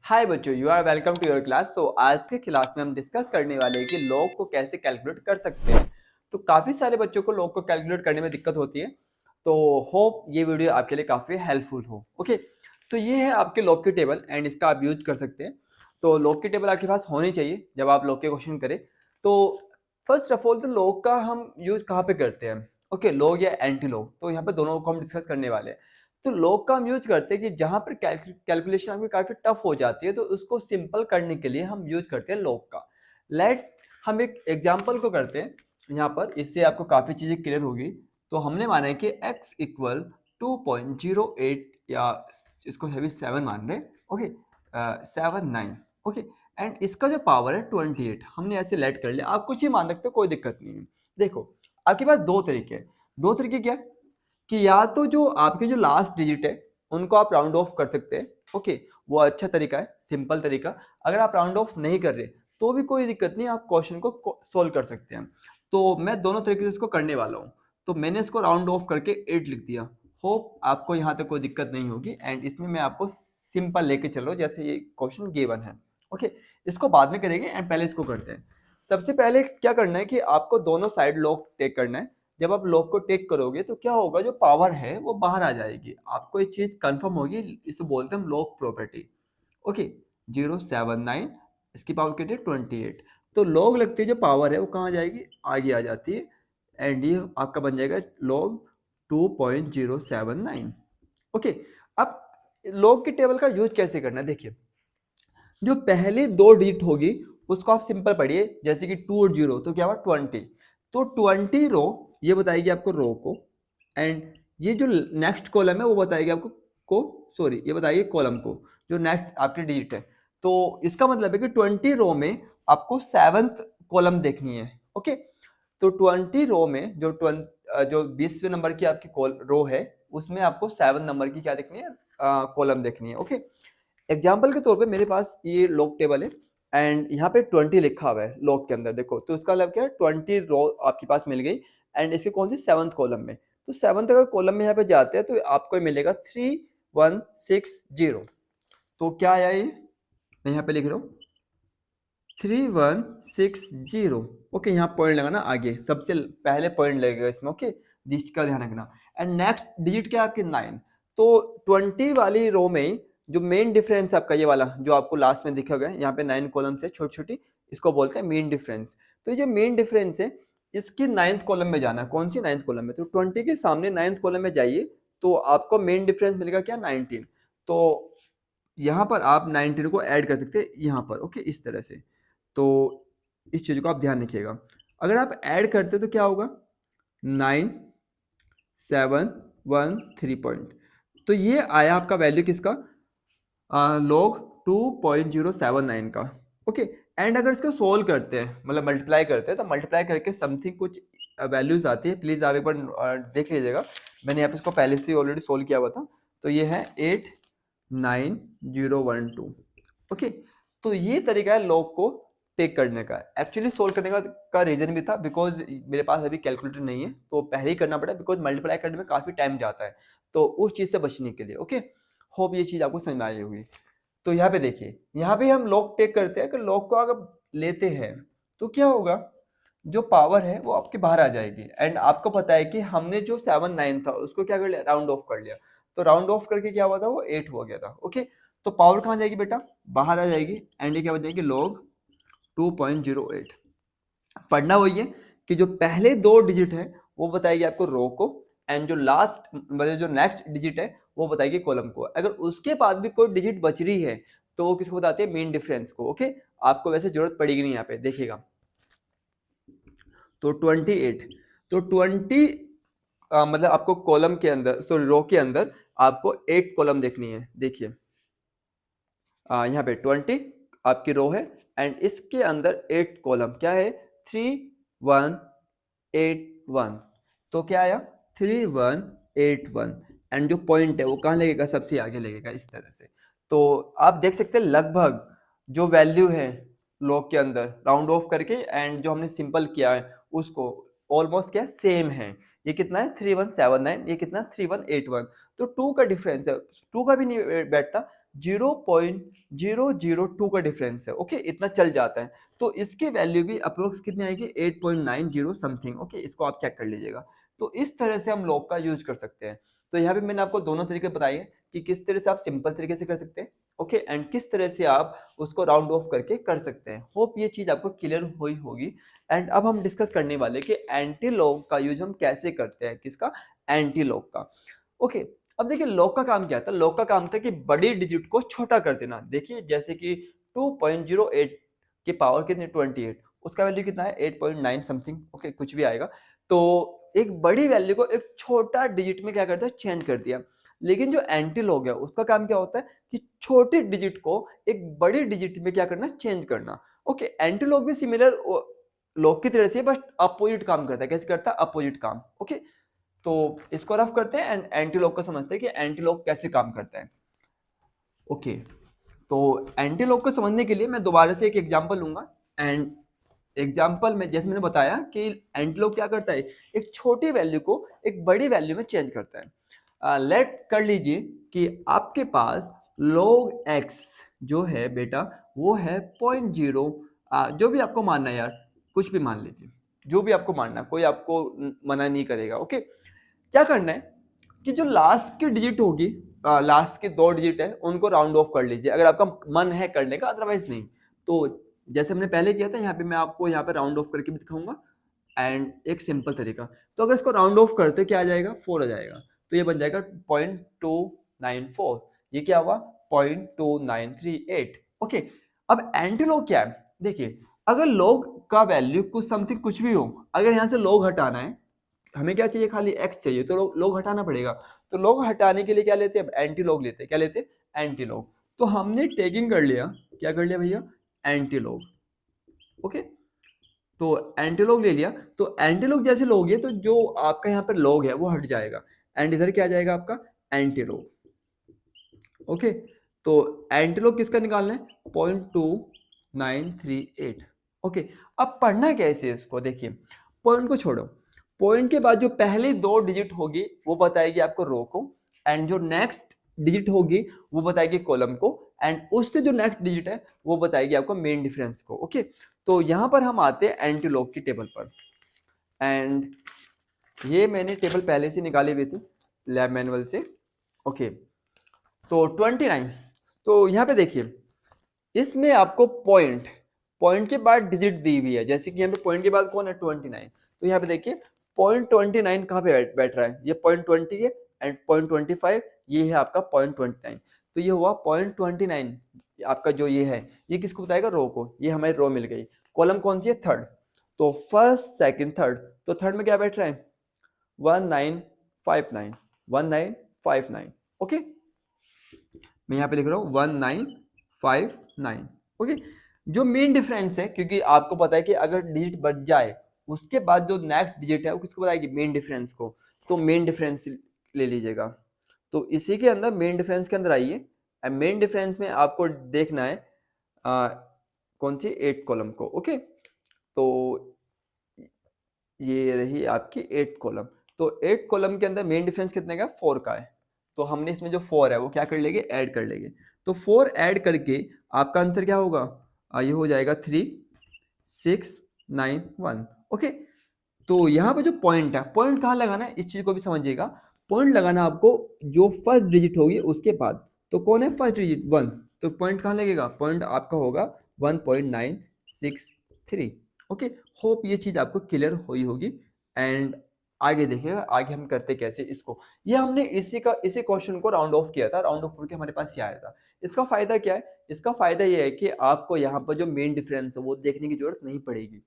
हाय बच्चों, you are welcome to your class. तो आज के क्लास में हम डिस्कस करने वाले हैं कि लॉग को कैसे कैलकुलेट कर सकते हैं। तो काफ़ी सारे बच्चों को लॉग को कैलकुलेट करने में दिक्कत होती है, तो होप ये वीडियो आपके लिए काफ़ी हेल्पफुल हो। ओके, तो ये है आपके लॉग की टेबल एंड इसका आप यूज कर सकते हैं। तो लॉग की टेबल आपके पास होनी चाहिए जब आप लॉग के क्वेश्चन करें। तो फर्स्ट ऑफ ऑल, तो लॉग का हम यूज कहाँ पे करते हैं? ओके, लॉग या एंटी लॉग, तो यहाँ पे दोनों को हम डिस्कस करने वाले हैं। तो लॉग का हम यूज करते हैं कि जहां पर कैलकुलेशन आपकी काफी टफ हो जाती है, तो उसको सिंपल करने के लिए हम यूज करते हैं लॉग का। लेट हम एक एग्जांपल को करते हैं यहाँ पर, इससे आपको काफी चीजें क्लियर होगी। तो हमने माना है कि x इक्वल 2.08 या इसको हैवी 7 मान रहे, ओके, 79, ओके, एंड इसका जो पावर है 28, हमने ऐसे लेट कर लिया। आप कुछ ही मान सकते हो, कोई दिक्कत नहीं है। देखो, आपके पास दो तरीके हैं। दो तरीके क्या है कि या तो जो आपके जो लास्ट डिजिट है उनको आप राउंड ऑफ कर सकते हैं, ओके, वो अच्छा तरीका है, सिंपल तरीका। अगर आप राउंड ऑफ नहीं कर रहे तो भी कोई दिक्कत नहीं, आप क्वेश्चन को सोल्व कर सकते हैं। तो मैं दोनों तरीके से इसको करने वाला हूँ। तो मैंने इसको राउंड ऑफ करके 8 लिख दिया। होप आपको यहाँ तक कोई दिक्कत नहीं होगी एंड इसमें मैं आपको सिंपल लेके चलो जैसे ये क्वेश्चन गिवन है। ओके, इसको बाद में करेंगे एंड पहले इसको करते हैं। सबसे पहले क्या करना है कि आपको दोनों साइड लॉग टेक करना है। जब आप लॉग को टेक करोगे तो क्या होगा, जो पावर है वो बाहर आ जाएगी, आपको एक चीज कंफर्म होगी। इसे बोलते हैं हम लॉग प्रॉपर्टी। ओके, 079, इसकी पावर कितनी है 28। तो लॉग लगती है जो पावर है वो कहाँ जाएगी, आगे आ जाती है एंड ये आपका बन जाएगा लॉग 2.079। ओके, अब लॉग की टेबल का यूज कैसे करना है, देखिए। जो पहली दो डिजिट होगी उसको आप सिंपल पढ़िए, जैसे कि 2 और 0, तो क्या हुआ 20। तो 20 रो ये बताएगी आपको रो को, एंड ये जो नेक्स्ट कॉलम है वो बताएगी आपको को सॉरी, ये बताएगी कॉलम को, जो नेक्स्ट आपकी डिजिट है। तो इसका मतलब है कि 20 रो में आपको 7th कॉलम देखनी है। ओके, तो 20 रो में जो 20वें नंबर की आपकी रो है उसमें आपको 7 नंबर की क्या देखनी है, कॉलम देखनी है। ओके, एग्जाम्पल के तौर पे मेरे पास ये लॉग टेबल है एंड यहाँ पे 20 लिखा हुआ है लॉग के अंदर, देखो। तो इसका मतलब क्या है, 20 रो आपके पास मिल गई एंड इसकी कौन सी 7th कॉलम में। तो 7th अगर कॉलम में यहाँ पे जाते हैं तो आपको मिलेगा 3160। तो क्या आया ये, मैं यहाँ पे लिख रहा हूँ 3160। ओके, यहाँ पॉइंट लगाना, आगे सबसे पहले पॉइंट लगेगा इसमें। ओके, डिजिट का ध्यान रखना। एंड नेक्स्ट डिजिट क्या है आपकी 9। तो 20 वाली रो में जो मेन डिफरेंस आपका ये वाला जो आपको लास्ट में दिखा गया है, यहाँ पे 9 कॉलम से छोटी छोटी, इसको बोलते हैं मेन डिफरेंस। तो ये जो मेन डिफरेंस है इसकी 9th कॉलम में जाना है। कौन सी 9th कॉलम में? तो 20 के सामने 9th कॉलम में जाइए तो आपको मेन डिफरेंस मिलेगा क्या, 19। तो यहाँ पर आप 19 को ऐड कर सकते हैं यहाँ पर। ओके, इस तरह से। तो इस चीज को आप ध्यान रखिएगा। अगर आप ऐड करते तो क्या होगा, 9713 पॉइंट। तो ये आया आपका वैल्यू किसका, लॉग 2.079 का। ओके, एंड अगर इसको सोल्व करते हैं, मतलब मल्टीप्लाई करते हैं, तो मल्टीप्लाई करके समथिंग कुछ वैल्यूज आती है। प्लीज आप एक बार देख लीजिएगा, मैंने यहाँ पे इसको पहले से ऑलरेडी सोल्व किया हुआ था। तो ये है 89012। ओके, तो ये तरीका है लॉग को टेक करने का। एक्चुअली सोल्व करने का रीजन भी था बिकॉज मेरे पास अभी कैलकुलेटर नहीं है, तो पहले ही करना पड़ा बिकॉज मल्टीप्लाई करने में काफी टाइम जाता है, तो उस चीज से बचने के लिए। ओके, होप ये चीज आपको समझ में आई होगी। तो यहाँ पे देखिए, यहाँ पे हम लॉग टेक करते हैं कि लॉग को अगर लेते हैं तो क्या होगा, जो पावर है वो आपके बाहर आ जाएगी। एंड आपको पता है कि हमने जो 79 था उसको क्या कर लिया, राउंड ऑफ कर लिया। तो राउंड ऑफ करके क्या हुआ था, वो 8 हो गया था। ओके, तो पावर कहाँ जाएगी बेटा, बाहर आ जाएगी एंड ये क्या बन जाएगी, लॉग 2.08। पढ़ना वही है कि जो पहले दो डिजिट है वो बताएगी आपको रो को, एंड जो लास्ट मतलब जो नेक्स्ट डिजिट है वो बताएगी कॉलम को। अगर उसके बाद भी कोई डिजिट बच रही है तो वो किसको बताते हैं, मेन डिफरेंस को। ओके, आपको वैसे जरूरत पड़ेगी नहीं, यहाँ पे देखिएगा। तो 28, तो 20 मतलब आपको कॉलम के अंदर, सॉरी रो के अंदर आपको 8 कॉलम देखनी है। देखिए यहाँ पे 20 आपकी रो है एंड इसके अंदर 8 कॉलम क्या है, 3181। तो क्या आया 3181 एंड जो पॉइंट है वो कहाँ लगेगा, सबसे आगे लगेगा, इस तरह से। तो आप देख सकते हैं लगभग जो वैल्यू है लॉग के अंदर राउंड ऑफ करके एंड जो हमने सिंपल किया है उसको ऑलमोस्ट क्या सेम है। ये कितना है 3179, ये कितना 3181। तो 2 का डिफरेंस है, 2 का भी नहीं बैठता, 0.002 का डिफरेंस है। ओके, इतना चल जाता है। तो इसकी वैल्यू भी अप्रोक्स कितनी आएगी, 8.90 समथिंग। ओके, इसको आप चेक कर लीजिएगा। तो इस तरह से हम लॉग का यूज कर सकते हैं। तो यहाँ पे मैंने आपको दोनों तरीके बताए हैं कि किस तरह से आप सिंपल तरीके से कर सकते हैं, ओके, एंड किस तरह से आप उसको राउंड ऑफ करके कर सकते हैं। होप ये चीज आपको क्लियर हुई होगी। एंड अब हम डिस्कस करने वाले कि एंटी लॉग का यूज हम कैसे करते हैं, किसका, एंटी लॉग का। ओके, अब देखिए लॉग का काम क्या था। लॉग का काम था कि बड़ी डिजिट को छोटा कर देना। देखिए जैसे कि 2.08 की पावर कितनी, 28, उसका वैल्यू कितना है, 8.9 समथिंग। ओके, कुछ भी आएगा। तो एक बड़ी वैल्यू को एक छोटा डिजिट में क्या करता है, चेंज कर दिया। लेकिन जो एंटी लॉग है उसका काम क्या होता है कि छोटी डिजिट को एक बड़ी डिजिट में क्या करना, चेंज करना। ओके, एंटी लॉग भी सिमिलर लॉग की तरह से, बट अपोजिट काम करता है। कैसे करता है, अपोजिट काम। ओके, तो इसको रफ करते हैं एंड एंटी लॉग को समझते हैं कि एंटी लॉग कैसे काम करता है। ओके, तो एंटी लॉग को समझने के लिए मैं दोबारा से एक एग्जांपल लूंगा। एंड एग्जाम्पल में जैसे मैंने बताया कि एंटी लॉग क्या करता है, एक छोटी वैल्यू को एक बड़ी वैल्यू में चेंज करता है। लेट कर लीजिए कि आपके पास log x जो है बेटा, वो है 0.0, जो भी आपको मानना है यार, कुछ भी मान लीजिए, जो भी आपको मानना, कोई आपको मना नहीं करेगा। ओके, क्या करना है कि जो लास्ट की डिजिट होगी, लास्ट के 2 डिजिट है, उनको राउंड ऑफ कर लीजिए अगर आपका मन है करने का, अदरवाइज नहीं। तो जैसे हमने पहले किया था, यहाँ पे मैं आपको यहाँ पे राउंड ऑफ करके भी दिखाऊंगा एंड एक सिंपल तरीका। तो अगर इसको राउंड ऑफ करते क्या आ जाएगा, 4 आ जाएगा। तो ये बन जाएगा 0.294। ये क्या हुआ, 0.2938। ओके, अब एंटी लॉग क्या है, देखिए अगर लॉग का वैल्यू कुछ समथिंग कुछ भी हो, अगर यहाँ से लॉग हटाना है, हमें क्या चाहिए, खाली x चाहिए, तो लॉग हटाना पड़ेगा। तो लॉग हटाने के लिए क्या लेते हैं, एंटी लॉग लेते हैं। क्या लेते हैं, एंटी लॉग। तो हमने टेकिंग कर लिया, क्या कर लिया भैया, एंटी लॉग। ओके, तो एंटी लॉग ले लिया। तो एंटी लॉग जैसे लोगे तो जो आपका यहाँ पर लॉग है वो हट जाएगा एंड इधर क्या आ जाएगा आपका, एंटी लॉग। ओके, तो एंटी लॉग किसका निकालना है, 0.2938। ओके, अब पढ़ना कैसे है इसको, देखिए पॉइंट को छोड़ो, पॉइंट के बाद जो पहली 2 डिजिट होगी वो बताएगी आपको रो को, एंड जो नेक्स्ट डिजिट होगी वो बताएगी कॉलम को, एंड उससे जो नेक्स्ट डिजिट है वो बताएगी आपको मेन डिफरेंस को। ओके, तो यहां पर हम आते हैं एंटी लॉग की टेबल पर। एंड ये मैंने टेबल पहले से निकाली हुई थी लैब मैनुअल से। ओके, तो 29, तो यहाँ पे देखिए इसमें आपको पॉइंट, पॉइंट के बाद डिजिट दी हुई है। जैसे कि यहाँ पे पॉइंट के बाद कौन है, 29। तो यहाँ पे देखिए 0.29 कहाँ पे बैठ रहा है, ये 0.20 है, एंड 0.25 ये है आपका 0.29। तो ये हुआ 0.29 आपका जो ये है, ये किसको बताएगा, रो को। ये हमारी रो मिल गई। कॉलम कौन सी है, थर्ड। तो फर्स्ट सेकंड थर्ड, तो थर्ड में क्या बैठ रहा है, 1959, 1959। ओके, मैं यहाँ पे लिख रहा हूँ 1959। ओके, जो मेन डिफरेंस है, क्योंकि आपको पता है कि अगर डिजिट बढ़ जाए उसके बाद जो नेक्स्ट डिजिट है वो किसको बताएगी, मेन डिफरेंस को। तो मेन डिफरेंस ले लीजिएगा। तो इसी के अंदर मेन डिफरेंस के अंदर आइए, मेन डिफरेंस में आपको देखना है कौन सी, 8 कॉलम को। ओके, तो ये रही आपकी 8 कॉलम। तो 8 कॉलम के अंदर मेन डिफरेंस कितने का, 4 का है। तो हमने इसमें जो 4 है वो क्या कर लेंगे, ऐड कर लेंगे। तो 4 ऐड करके आपका आंसर क्या होगा, ये हो जाएगा 3691। ओके, तो यहाँ पे जो पॉइंट है, पॉइंट कहाँ लगाना है, इस चीज को भी समझिएगा। पॉइंट लगाना आपको जो फर्स्ट डिजिट होगी उसके बाद। तो कौन है फर्स्ट डिजिट, 1। तो पॉइंट कहाँ लगेगा, पॉइंट आपका होगा 1.963। ओके, होप ये चीज आपको क्लियर हुई होगी। एंड आगे देखिएगा, आगे हम करते कैसे इसको। ये हमने इसी क्वेश्चन को राउंड ऑफ किया था, राउंड ऑफ करके हमारे पास ये आया था। इसका फायदा क्या है, इसका फायदा ये है कि आपको यहाँ पर जो मेन डिफरेंस है वो देखने की जरूरत नहीं पड़ेगी।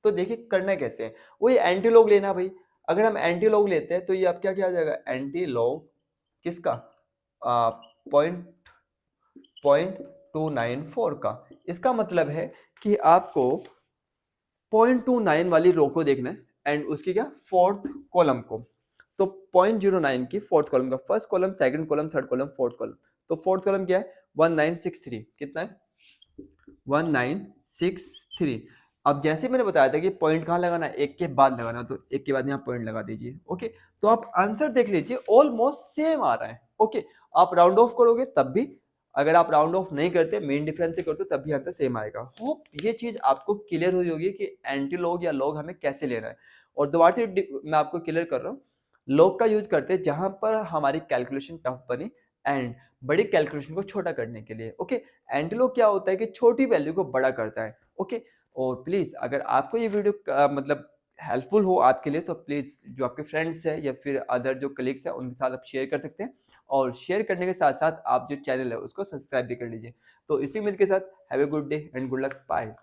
तो देखिए करना कैसे है, वही एंटी लॉग लेना भाई। अगर हम एंटी लॉग लेते हैं तो ये आप क्या आ जाएगा, एंटी लॉग किसका, पॉइंट 0.294 का। इसका मतलब है कि आपको 0.29 वाली रो को देखना है एंड उसकी क्या, फोर्थ कॉलम को। तो 0.09 की फोर्थ कॉलम का, first column, second column, third column, fourth column. तो फोर्थ कॉलम क्या है, 1963। कितना है, 1963। अब जैसे मैंने बताया था कि पॉइंट कहाँ लगाना है, एक के बाद लगाना, तो एक के बाद यहाँ पॉइंट लगा दीजिए। ओके, तो आप आंसर देख लीजिए, ऑलमोस्ट सेम आ रहा है। ओके, आप राउंड ऑफ करोगे तब भी अगर आप राउंड ऑफ नहीं करते, मेन डिफरेंस से करते हो, तब भी आंसर सेम आएगा। होप ये चीज़ आपको क्लियर हुई होगी कि एंटी लॉग या लॉग हमें कैसे लेना है। और दोबारा से मैं आपको क्लियर कर रहा हूँ, लॉग का यूज करते हैं जहां पर हमारी कैलकुलेशन टफ बने एंड बड़ी कैलकुलेशन को छोटा करने के लिए। ओके, एंटी लॉग क्या होता है कि छोटी वैल्यू को बड़ा करता है। ओके, और प्लीज अगर आपको ये वीडियो मतलब हेल्पफुल हो आपके लिए, तो प्लीज जो आपके फ्रेंड्स हैं या फिर अदर जो कलीग्स हैं उनके साथ आप शेयर कर सकते हैं। और शेयर करने के साथ साथ आप जो चैनल है उसको सब्सक्राइब भी कर लीजिए। तो इसी उम्मीद के साथ have a good day and good luck, bye.